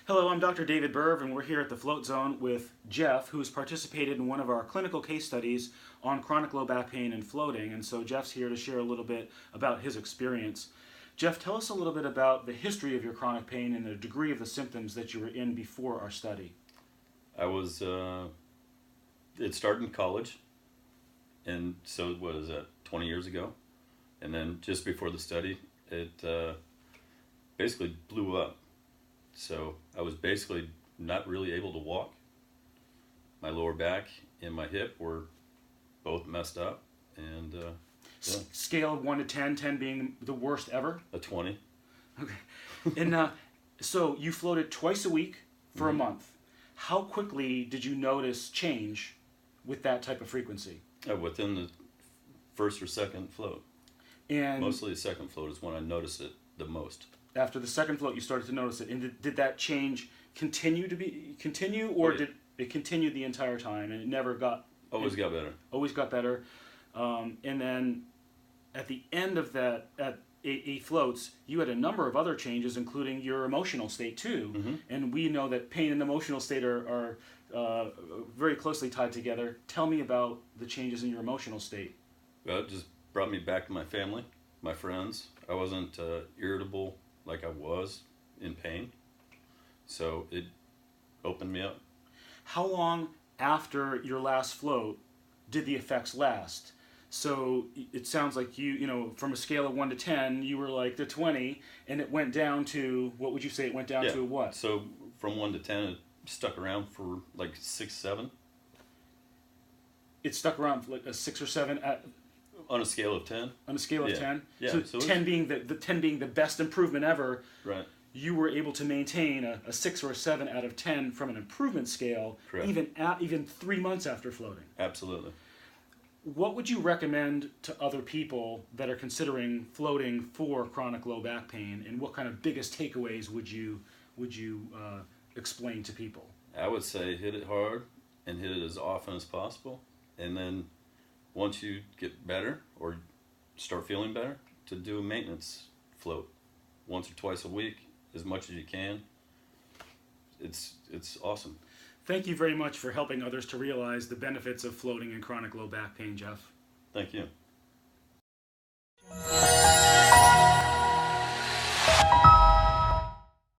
Hello, I'm Dr. David Berv, and we're here at the Float Zone with Jeff, who's participated in one of our clinical case studies on chronic low back pain and floating. And so Jeff's here to share a little bit about his experience. Jeff, tell us a little bit about the history of your chronic pain and the degree of the symptoms that you were in before our study. It started in college, and so what is that, 20 years ago? And then just before the study, it basically blew up. So I was basically not really able to walk. My lower back and my hip were both messed up, and Scale of 1 to 10, 10 being the worst ever? a 20. Okay. And so you floated twice a week for a month. How quickly did you notice change with that type of frequency? Within the first or second float. And Mostly the second float is when I noticed it the most. after the second float, you started to notice it. And did that change continue, or yeah. did it continue the entire time and it never got? Always got better. Always got better. And then at the end of that, at eight floats, you had a number of other changes, including your emotional state too. And we know that pain and emotional state are very closely tied together. Tell me about the changes in your emotional state. Well, it just brought me back to my family, my friends. I wasn't irritable like I was in pain. So it opened me up. How long after your last float did the effects last? So it sounds like from a scale of 1 to 10, you were like the 20, and it went down to, what would you say it went down to, what? So from 1 to 10, it stuck around for like 6, 7. It stuck around for like a 6 or 7 On a scale of 10. on a scale of 10? Yeah. So 10 being the 10 being the best improvement ever. Right. You were able to maintain a 6 or a 7 out of 10 from an improvement scale, Correct. even 3 months after floating. Absolutely. What would you recommend to other people that are considering floating for chronic low back pain, and what kind of biggest takeaways would you explain to people? I would say hit it hard and hit it as often as possible. And then once you get better or start feeling better, to do a maintenance float once or twice a week, as much as you can. It's awesome. Thank you very much for helping others to realize the benefits of floating in chronic low back pain, Jeff. Thank you.